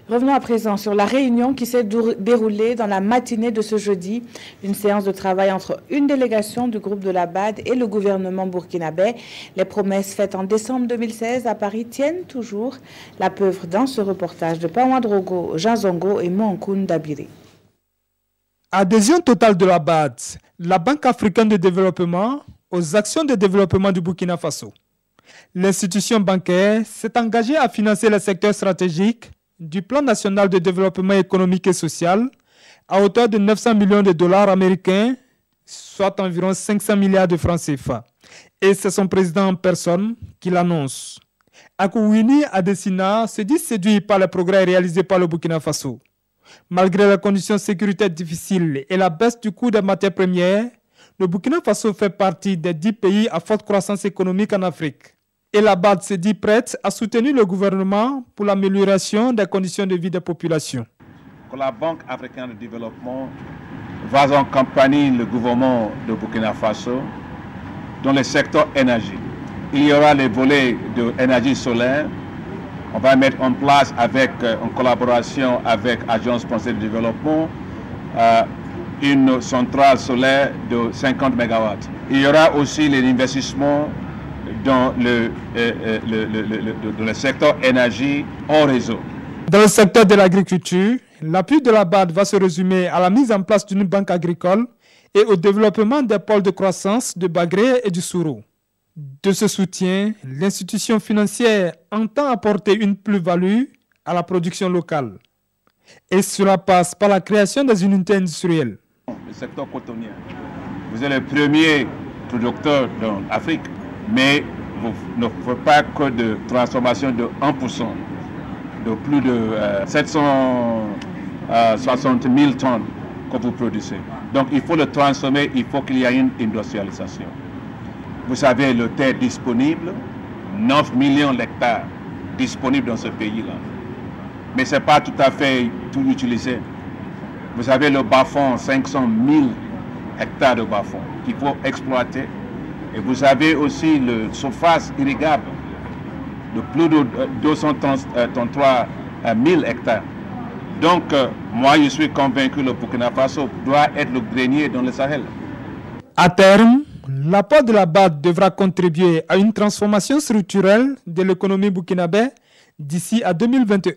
Revenons à présent sur la réunion qui s'est déroulée dans la matinée de ce jeudi. Une séance de travail entre une délégation du groupe de la BAD et le gouvernement burkinabé. Les promesses faites en décembre 2016 à Paris tiennent toujours. La preuve dans ce reportage de Paouadrogo, Jean Zongo et Monkoun Dabiri. Adhésion totale de la BAD, la Banque africaine de développement, aux actions de développement du Burkina Faso. L'institution bancaire s'est engagée à financer les secteurs stratégiques du plan national de développement économique et social à hauteur de 900 millions de dollars américains, soit environ 500 milliards de francs CFA. Et c'est son président en personne qui l'annonce. Akouini Adesina se dit séduit par les progrès réalisés par le Burkina Faso. Malgré les conditions sécuritaires difficiles et la baisse du coût des matières premières, le Burkina Faso fait partie des 10 pays à forte croissance économique en Afrique. Et la BAD se dit prête à soutenir le gouvernement pour l'amélioration des conditions de vie des populations. La Banque africaine de développement va accompagner le gouvernement de Burkina Faso dans le secteur énergie. Il y aura les volets de l'énergie solaire. On va mettre en place, en collaboration avec l'Agence française de développement, une centrale solaire de 50 MW. Il y aura aussi les investissements dans le secteur énergie en réseau. Dans le secteur de l'agriculture, l'appui de la BAD va se résumer à la mise en place d'une banque agricole et au développement des pôles de croissance de Bagré et du Souro. De ce soutien, l'institution financière entend apporter une plus-value à la production locale. Et cela passe par la création des unités industrielles. Le secteur cotonnier, vous êtes le premier producteur dans l'Afrique, mais vous ne faites pas que de transformation de 1%, de plus de 760 000 tonnes que vous produisez. Donc il faut le transformer, il faut qu'il y ait une industrialisation. Vous savez, le terre disponible, 9 millions d'hectares disponibles dans ce pays-là. Mais ce n'est pas tout à fait tout utilisé. Vous avez le bas-fond, 500 000 hectares de bas-fond qu'il faut exploiter. Et vous avez aussi la surface irrigable de plus de 233 000 hectares. Donc, moi, je suis convaincu que le Burkina Faso doit être le grenier dans le Sahel. À terme, l'apport de la BAD devra contribuer à une transformation structurelle de l'économie burkinabé d'ici à 2021.